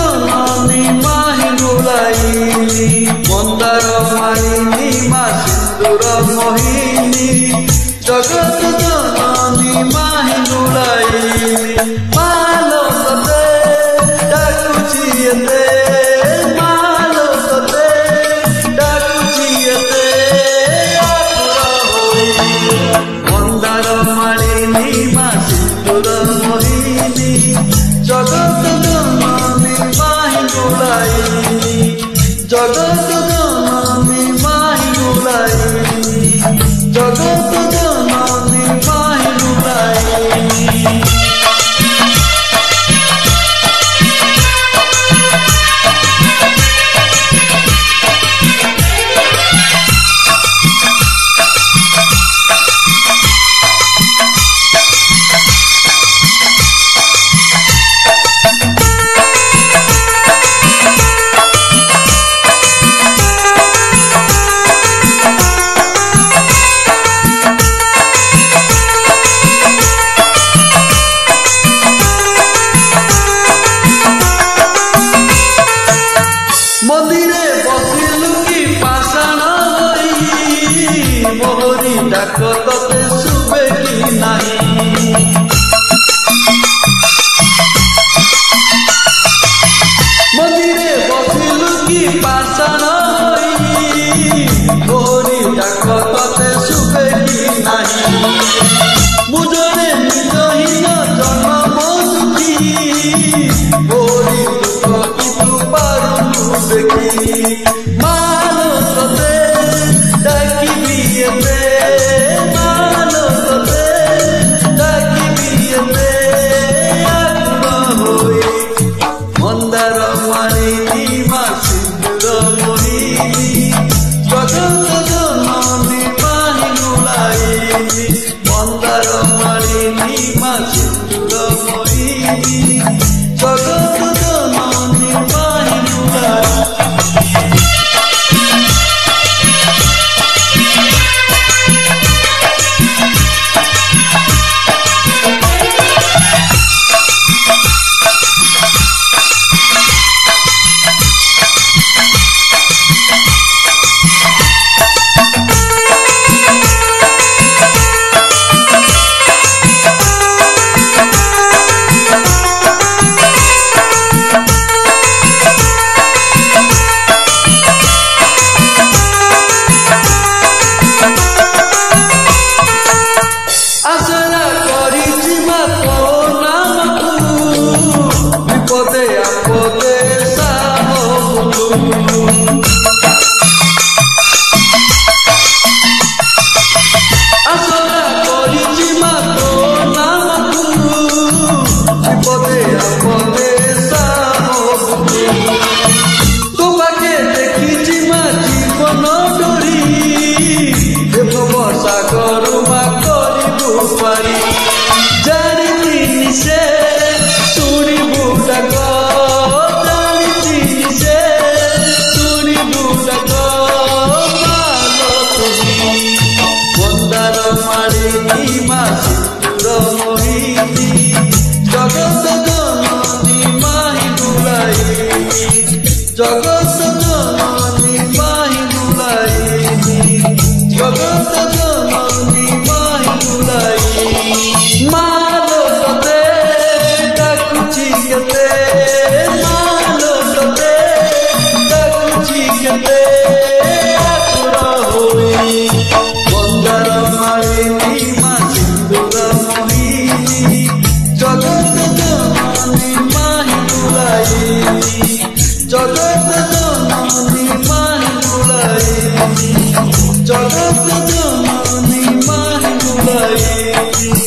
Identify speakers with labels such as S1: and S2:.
S1: जननी माहि गुलाइनी मंदार मालिनी मा सिंदूर मोहिनी जगत जननी माहि गुलाइनी मालो तते डाकुची एते मालो तते डाकुची एते आपुरा होई मंदार मालिनी मा सिंदूर मोहिनी जगत जननी माहि गुलाइनी जगत जननी माहि गुलाइनी जगत जननी माहि गुलाइनी मंदिरे बसिलु कि पाषाण मोहरी डाक तते शुभे कि नाही मंदिरे बसिलु कि पाषाण मोहरी डाक तते शुभे कि नाही मुजरे निजहीन जन्म दुखी मोहरी दुख कितु पारुनु देखी मानो तते डाकिबी एते मानो तते डाकिबी एते आकुल होई मंदार मालिनी मा सिंदूर मोहिनी जगत जननी माहि गुलाइनी मंदार मालिनी मा सिंदूर मोहिनी जगत जननी माहि गुलाइनी आशरा करिछि मा तो नामकु विपदे आपदे साहबु आशरा करिछि मा तो नामकु विपदे आपदे साहबु तो बाके देखिछि मा जीवन डोरी देव सागर मा पारी जानी से सुनी बुटक जानी से सुनी बुटक मालो तुमी मंदार मालिनी मा सिंदूर मोहिनी जगत जननी माहि गुलाइनी जगत जननी माहि गुलाइनी जगत जननी माहि गुलाइनी मालो तते डाकुची एते मालो तते डाकुची एते आकुल होई मंदार मालिनी मा सिंदूर मोहिनी जगत जननी माहि गुलाइनी जगत जननी माहि गुलाइनी जगत जननी माहि गुलाइनी।